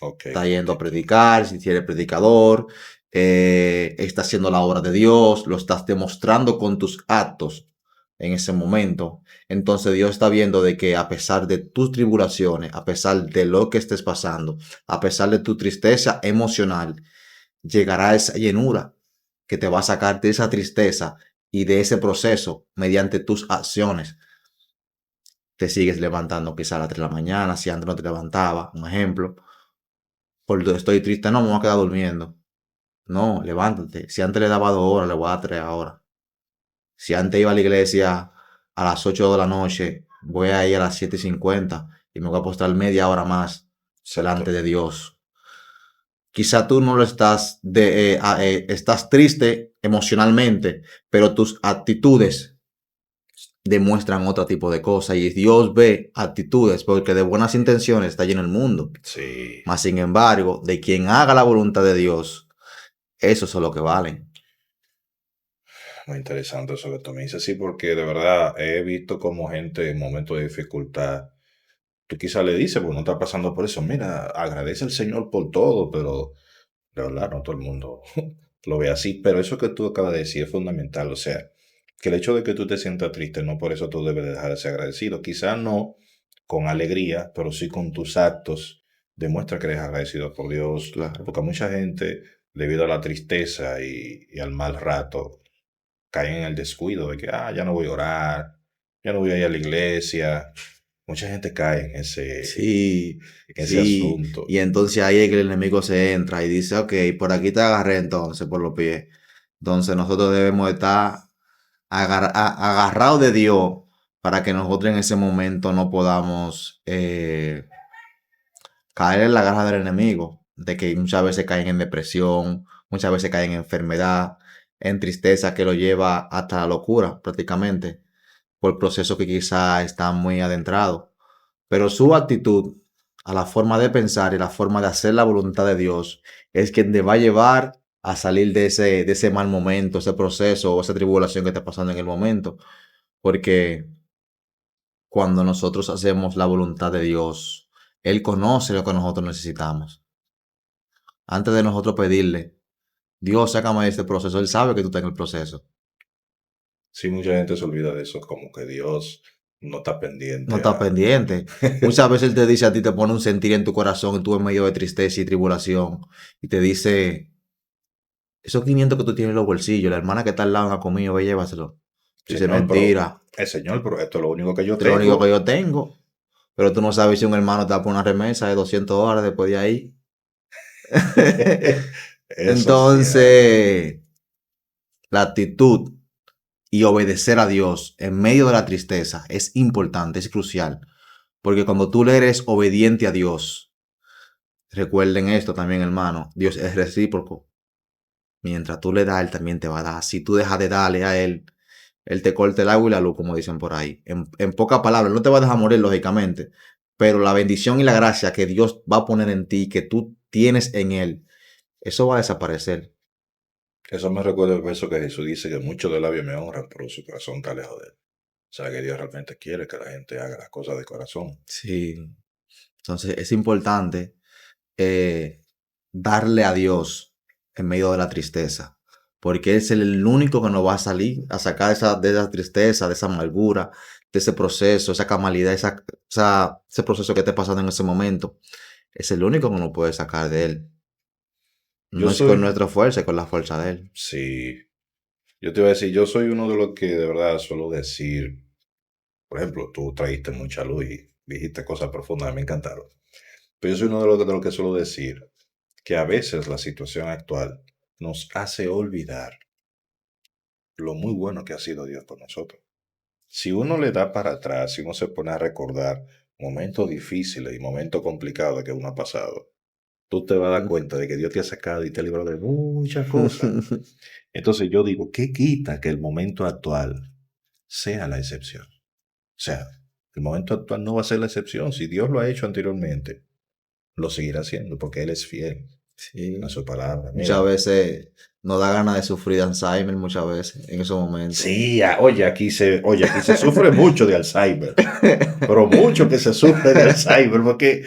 Ok,
Está
con
yendo a
actitud.
predicar, si eres predicador, está haciendo la obra de Dios, lo estás demostrando con tus actos en ese momento. Entonces Dios está viendo de que a pesar de tus tribulaciones, a pesar de lo que estés pasando, a pesar de tu tristeza emocional, llegará esa llenura que te va a sacar de esa tristeza y de ese proceso mediante tus acciones. Te sigues levantando quizá a las 3 de la mañana, si antes no te levantaba, un ejemplo. Por estoy triste, no, me voy a quedar durmiendo. No, levántate. Si antes le daba 2 horas, le voy a dar 3 ahora. Si antes iba a la iglesia a las 8 de la noche, voy a ir a las 7:50 y me voy a postar media hora más delante
Exacto.
de Dios. Quizá tú no lo estás triste emocionalmente, pero tus actitudes demuestran otro tipo de cosas y Dios ve actitudes porque de buenas intenciones está lleno el mundo.
Sí.
Mas sin embargo, de quien haga la voluntad de Dios, eso es lo que valen.
Muy interesante eso que tú me dices, sí, porque de verdad he visto como gente en momentos de dificultad, tú quizás le dices, pues no está pasando por eso, mira, agradece al Señor por todo, pero de verdad no todo el mundo lo ve así, pero eso que tú acabas de decir es fundamental, o sea, que el hecho de que tú te sientas triste, no por eso tú debes dejar de ser agradecido, quizás no con alegría, pero sí con tus actos, demuestra que eres agradecido por Dios,
Claro.
porque a mucha gente, debido a la tristeza y al mal rato, caen en el descuido de que, ya no voy a orar, ya no voy a ir a la iglesia. Mucha gente cae
Sí,
en ese
sí.
asunto.
Y entonces ahí es que el enemigo se entra y dice, ok, por aquí te agarré entonces por los pies. Entonces nosotros debemos estar agarrados de Dios para que nosotros en ese momento no podamos caer en la garra del enemigo, de que muchas veces caen en depresión, muchas veces caen en enfermedad, en tristeza que lo lleva hasta la locura prácticamente, por procesos que quizá están muy adentrados. Pero su actitud a la forma de pensar y la forma de hacer la voluntad de Dios es quien te va a llevar a salir de ese mal momento, ese proceso o esa tribulación que está pasando en el momento. Porque cuando nosotros hacemos la voluntad de Dios, Él conoce lo que nosotros necesitamos. Antes de nosotros pedirle, Dios, sácame de este proceso, Él sabe que tú estás en el proceso.
Sí, mucha gente se olvida de eso, como que Dios no está
No
pendiente
estás
a...
pendiente. Muchas veces Él te dice a ti, te pone un sentir en tu corazón y tú en medio de tristeza y tribulación y te dice, esos 500 que tú tienes en los bolsillos, la hermana que está al lado no ha comido, ve, llévaselo. Dice
Señor, pero,
mentira.
Señor, pero esto es lo único que yo
Esto es lo único que
tengo.
yo tengo. Pero tú no sabes si un hermano te da por una remesa de $200 después de ahí.
Eso sí es algo.
Entonces, la actitud y obedecer a Dios en medio de la tristeza es importante, es crucial. Porque cuando tú le eres obediente a Dios, recuerden esto también, hermano, Dios es recíproco. Mientras tú le das, Él también te va a dar. Si tú dejas de darle a Él te corta el agua y la luz, como dicen por ahí. En pocas palabras, no te va a dejar morir, lógicamente, pero la bendición y la gracia que Dios va a poner en ti, que tú tienes en Él, eso va a desaparecer.
Eso me recuerda el verso que Jesús dice que muchos de labios me honran, pero su corazón está lejos de él. O sea, que Dios realmente quiere que la gente haga las cosas de corazón.
Sí. Entonces es importante eh, darle a Dios en medio de la tristeza, porque es el único que nos va a salir, a sacar de esa tristeza, de esa amargura, de ese proceso, esa camalidad, ese proceso que esté pasando en ese momento. Es el único que nos puede sacar de él.
Yo
No es con
soy,
nuestra fuerza, es con la fuerza de él.
sí, yo te iba a decir, yo soy uno de los que de verdad suelo decir, por ejemplo, tú traíste mucha luz y dijiste cosas profundas, me encantaron. Pero yo soy uno de los que suelo decir que a veces la situación actual nos hace olvidar lo muy bueno que ha sido Dios con nosotros. Si uno le da para atrás, si uno se pone a recordar momentos difíciles y momentos complicados que uno ha pasado, tú te vas a dar cuenta de que Dios te ha sacado y te ha librado de muchas cosas. Entonces yo digo, ¿qué quita que el momento actual sea la excepción? O sea, el momento actual no va a ser la excepción. Si Dios lo ha hecho anteriormente, lo seguirá haciendo porque Él es fiel a
Sí.
su palabra.
Muchas
Mira,
veces nos da ganas de sufrir de Alzheimer, muchas veces, en esos momentos.
sí, oye, aquí se sufre mucho de Alzheimer, pero mucho que se sufre de Alzheimer, porque,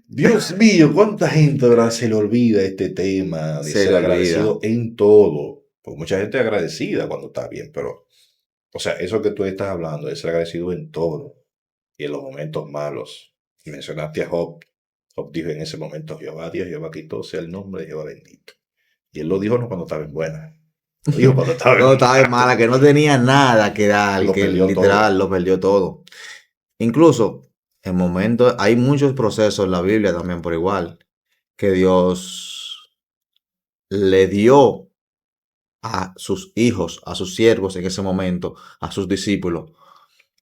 Dios mío, cuánta gente ahora se le olvida este tema de
Se le
ser
olvida.
agradecido en todo. Porque mucha gente es agradecida cuando está bien, pero, o sea, eso que tú estás hablando de ser agradecido en todo y en los momentos malos. Mencionaste a Job. Job dijo en ese momento, Jehová Dios, Jehová quitó, sea el nombre de Jehová bendito. Y él lo dijo no cuando estaba en buena, lo dijo cuando estaba
Cuando
en
estaba de
mala.
mala, que no tenía nada que dar,
Lo
que
perdió todo.
literal lo perdió todo. Incluso en momentos, hay muchos procesos en la Biblia también por igual, que Dios le dio a sus hijos, a sus siervos en ese momento, a sus discípulos,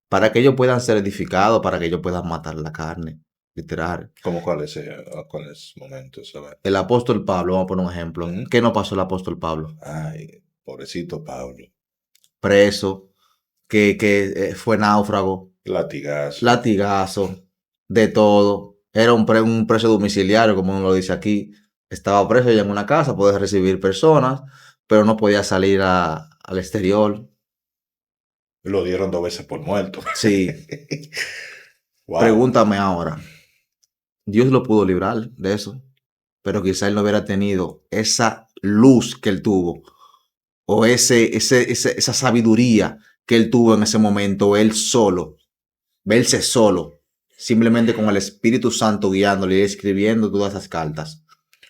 para que ellos puedan ser edificados, para que ellos puedan matar la carne, literal.
¿Cómo cuál es momento? ¿Sabes?
El apóstol Pablo, vamos a poner un ejemplo.
Ujú.
¿Qué no pasó el apóstol Pablo?
Ay, pobrecito Pablo.
Preso, que fue náufrago,
Latigazo.
latigazo, de todo. Era un preso domiciliario, como uno lo dice aquí. Estaba preso ya en una casa, podía recibir personas, pero no podía salir al exterior.
Lo dieron 2 veces por muerto.
Sí,
Wow.
pregúntame ahora. Dios lo pudo librar de eso, pero quizá él no hubiera tenido esa luz que él tuvo, o esa sabiduría que él tuvo en ese momento, él solo, verse solo, simplemente con el Espíritu Santo guiándole y escribiendo todas esas cartas.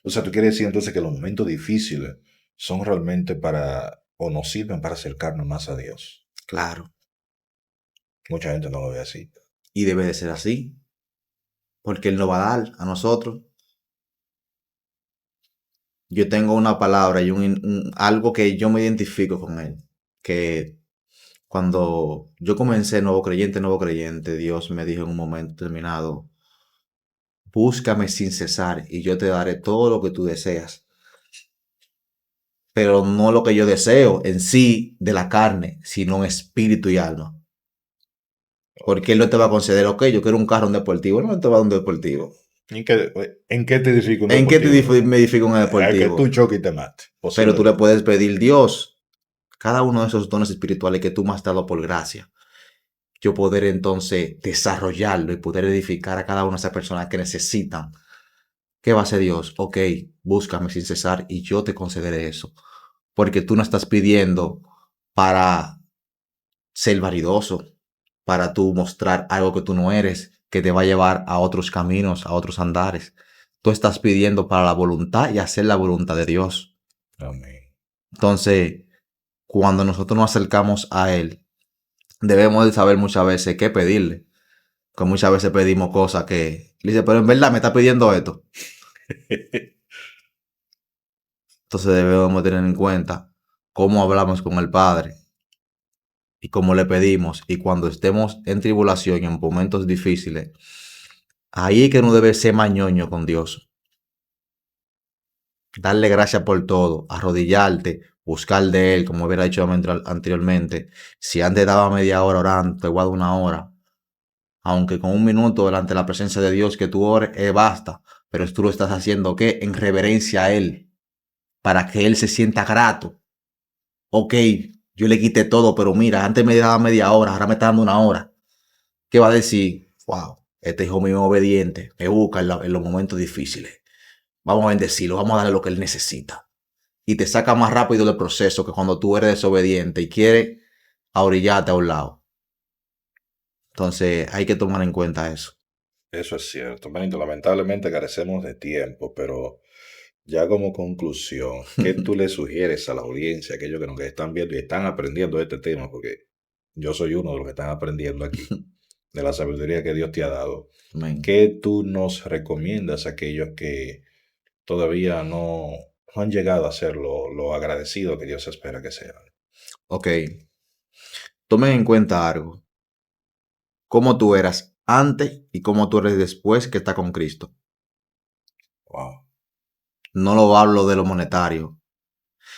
O sea, tú quieres decir entonces que los momentos difíciles son realmente para, o nos sirven para acercarnos más a Dios.
Claro,
Mucha gente no lo ve así.
y debe de ser así, porque Él nos va a dar a nosotros. Yo tengo una palabra y algo que yo me identifico con Él, que cuando yo comencé nuevo creyente, Dios me dijo en un momento determinado, búscame sin cesar y yo te daré todo lo que tú deseas, pero no lo que yo deseo en sí de la carne, sino en espíritu y alma. Porque Él no te va a conceder, ok, yo quiero un carro, un deportivo, no te va a dar un deportivo.
En qué te edifica un
¿En qué
deportivo?
me edifico un
A que tú
deportivo?
choques y te mates,
Pero tú le
posiblemente.
puedes pedir, Dios, cada uno de esos dones espirituales que tú me has dado por gracia, yo poder entonces desarrollarlo y poder edificar a cada una de esas personas que necesitan. ¿Qué va a hacer Dios? Ok, búscame sin cesar y yo te concederé eso. Porque tú no estás pidiendo para ser vanidoso, para tú mostrar algo que tú no eres, que te va a llevar a otros caminos, a otros andares. Tú estás pidiendo para la voluntad y hacer la voluntad de Dios.
Amén.
Entonces, cuando nosotros nos acercamos a Él, debemos de saber muchas veces qué pedirle. Que muchas veces pedimos cosas que le dice, pero en verdad me está pidiendo esto. Entonces debemos tener en cuenta cómo hablamos con el Padre y cómo le pedimos. Y cuando estemos en tribulación y en momentos difíciles, ahí es que no debe ser mañoño con Dios. Darle gracias por todo, arrodillarte, buscar de Él, como hubiera dicho anteriormente. Si antes daba media hora orando, te voy a dar una hora. Aunque con un minuto delante de la presencia de Dios que tú ores, basta. Pero tú lo estás haciendo, ¿qué? En reverencia a Él, para que Él se sienta grato. Ok, yo le quité todo, pero mira, antes me daba media hora, ahora me está dando una hora. ¿Qué va a decir? Wow, este hijo mío es obediente, me busca en los momentos difíciles. Vamos a bendecirlo, vamos a darle lo que él necesita. Y te saca más rápido del proceso que cuando tú eres desobediente y quieres ahorillarte a un lado. Entonces hay que tomar en cuenta eso.
Eso es cierto, Benito. Lamentablemente carecemos de tiempo, pero ya como conclusión, ¿qué tú le sugieres a la audiencia, aquellos que nos están viendo y están aprendiendo de este tema? Porque yo soy uno de los que están aprendiendo aquí, de la sabiduría que Dios te ha dado.
Amén.
¿Qué tú nos recomiendas a aquellos que todavía no han llegado a ser lo agradecido que Dios espera que sean?
Ok, tomen en cuenta algo. Cómo tú eras antes y cómo tú eres después que está con Cristo.
Wow,
No lo hablo de lo monetario,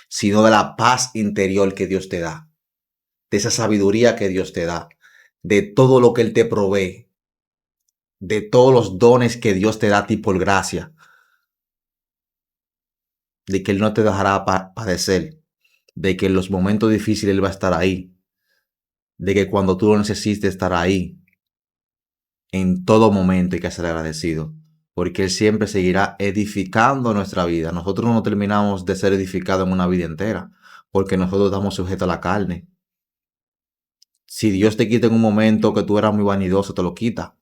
sino de la paz interior que Dios te da, de esa sabiduría que Dios te da, de todo lo que Él te provee, de todos los dones que Dios te da a ti por gracia, de que Él no te dejará padecer, de que en los momentos difíciles Él va a estar ahí, de que cuando tú lo necesites estará ahí, en todo momento hay que ser agradecido, porque Él siempre seguirá edificando nuestra vida. Nosotros no terminamos de ser edificados en una vida entera, porque nosotros estamos sujetos a la carne. Si Dios te quita en un momento que tú eras muy vanidoso, te lo quita.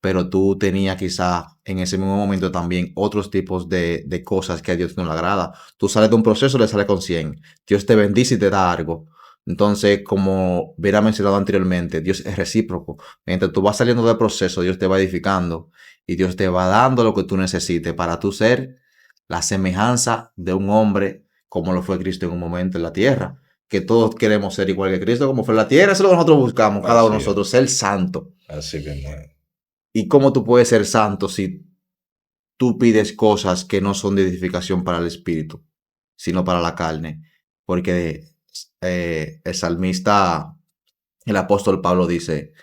Pero tú tenías quizá en ese mismo momento también otros tipos de cosas que a Dios no le agrada. Tú sales de un proceso, le sales con 100. Dios te bendice y te da algo. Entonces, como hubiera mencionado anteriormente, Dios es recíproco. Mientras tú vas saliendo del proceso, Dios te va edificando y Dios te va dando lo que tú necesites para tú ser la semejanza de un hombre como lo fue Cristo en un momento en la tierra. Que todos queremos ser igual que Cristo como fue en la tierra. Eso es lo que nosotros buscamos, cada uno de
así
nosotros,
es,
ser santo.
así mismo es.
¿Y cómo tú puedes ser santo si tú pides cosas que no son de edificación para el espíritu, sino para la carne? Porque el salmista, el apóstol Pablo dice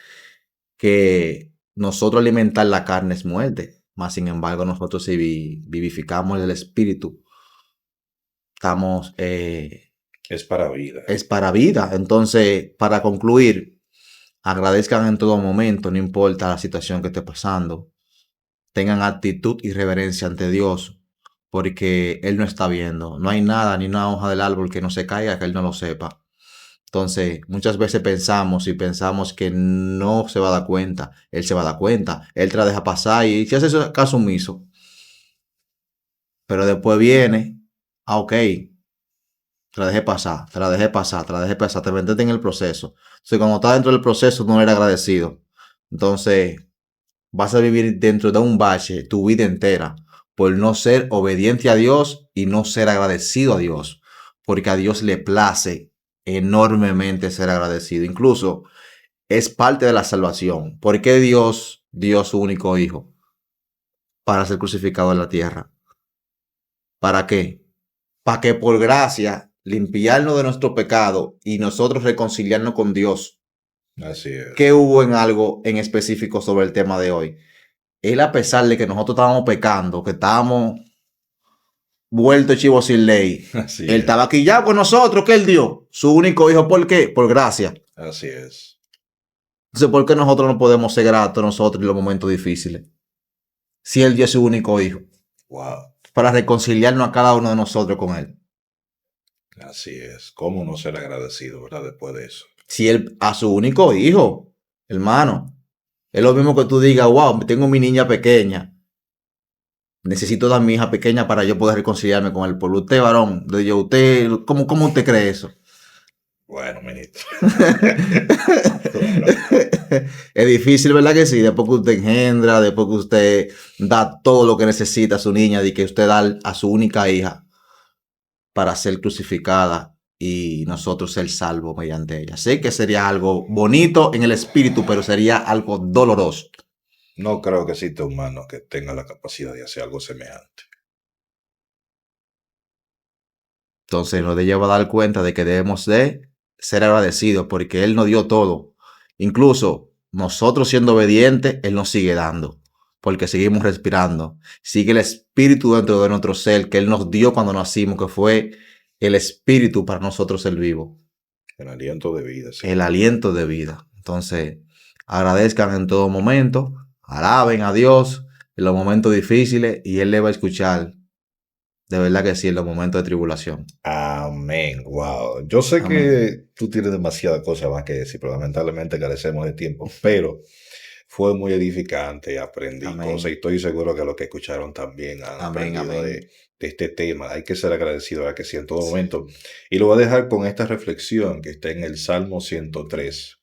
que nosotros alimentar la carne es muerte, mas sin embargo nosotros si vivificamos el espíritu, estamos,
Es para vida.
es para vida. Entonces, para concluir, agradezcan en todo momento, no importa la situación que esté pasando. Tengan actitud y reverencia ante Dios, porque Él no está viendo. No hay nada, ni una hoja del árbol que no se caiga que Él no lo sepa. Entonces, muchas veces pensamos que no se va a dar cuenta. Él se va a dar cuenta. Él te la deja pasar y si hace caso omiso. Pero después viene, ok, te la dejé pasar, te la dejé pasar, te la dejé pasar, te metiste en el proceso. Entonces, cuando estás dentro del proceso, no eres agradecido. Entonces, vas a vivir dentro de un bache tu vida entera por no ser obediente a Dios y no ser agradecido a Dios, porque a Dios le place enormemente ser agradecido. Incluso es parte de la salvación. ¿Por qué Dios dio su único hijo para ser crucificado en la tierra? ¿Para qué? Para que por gracia limpiarnos de nuestro pecado y nosotros reconciliarnos con Dios.
Así
¿Qué
es.
hubo en algo en específico sobre el tema de hoy? Él, a pesar de que nosotros estábamos pecando, que estábamos vueltos chivos sin ley,
Así
él
es.
estaba aquí ya con nosotros, que él dio su único hijo. ¿Por qué? Por gracia.
Así es.
Entonces, ¿por qué nosotros no podemos ser gratos nosotros en los momentos difíciles? Si él dio su único hijo,
Wow.
para reconciliarnos a cada uno de nosotros con él.
Así es. ¿Cómo no ser agradecido, verdad? Después de eso.
Si él a su único hijo, hermano, es lo mismo que tú digas, wow, tengo mi niña pequeña. Necesito dar a mi hija pequeña para yo poder reconciliarme con él. Por usted, varón, de yo, usted, ¿cómo usted cree eso?
Bueno, ministro. Claro.
Es difícil, ¿verdad que sí? Después que usted engendra, después que usted da todo lo que necesita a su niña, de que usted da a su única hija para ser crucificada y nosotros ser salvos mediante ella. Sé que sería algo bonito en el espíritu, pero sería algo doloroso.
No creo que exista humano que tenga la capacidad de hacer algo semejante.
Entonces nos lleva a dar cuenta de que debemos de ser agradecidos porque Él nos dio todo. Incluso nosotros siendo obedientes, Él nos sigue dando. Porque seguimos respirando. Sigue el espíritu dentro de nuestro ser que Él nos dio cuando nacimos, que fue el espíritu para nosotros ser vivo.
El aliento de vida, sí.
El aliento de vida. Entonces, agradezcan en todo momento. Alaben a Dios en los momentos difíciles y Él le va a escuchar. De verdad que sí, en los momentos de tribulación.
Amén. Wow. Yo sé
Amén.
que tú tienes demasiadas cosas más que decir, pero lamentablemente carecemos de tiempo. Pero fue muy edificante, aprendí cosas y
Amén.
estoy seguro que los que escucharon también han
Amén.
aprendido
Amén.
de este tema. Hay que ser agradecido, ¿verdad? Que sí, en todo momento. Y lo voy a dejar con esta reflexión que está en el Salmo 103.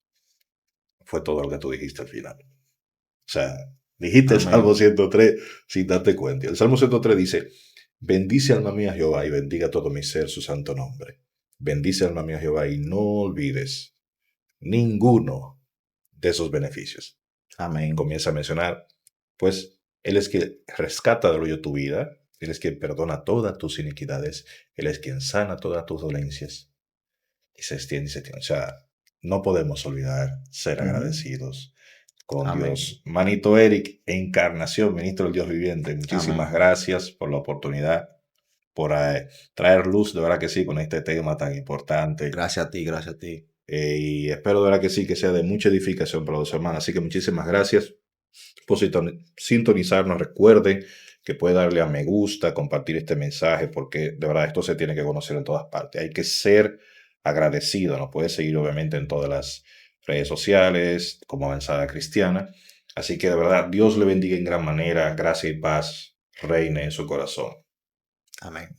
Fue todo lo que tú dijiste al final. O sea, dijiste el Salmo
Amén.
103 sin darte cuenta. El Salmo 103 dice, bendice alma mía Jehová y bendiga todo mi ser su santo nombre. Bendice alma mía Jehová y no olvides ninguno de esos beneficios.
Amén.
Comienza a mencionar, pues, Él es quien rescata del hoyo tu vida, Él es quien perdona todas tus iniquidades, Él es quien sana todas tus dolencias. Y se extiende y se extiende. O sea, no podemos olvidar ser agradecidos con
Amén.
Dios. Manito Eric, encarnación, ministro del Dios viviente, muchísimas
Amén.
gracias por la oportunidad, por traer luz, de verdad que sí, con este tema tan importante.
Gracias a ti, gracias a ti.
Y espero de verdad que sí, que sea de mucha edificación para los hermanos. Así que muchísimas gracias por sintonizarnos. Recuerden que puede darle a me gusta, compartir este mensaje, porque de verdad esto se tiene que conocer en todas partes. Hay que ser agradecido. Nos puede seguir obviamente en todas las redes sociales como Avanzada Cristiana. Así que de verdad, Dios le bendiga en gran manera. Gracia y paz reine en su corazón.
Amén.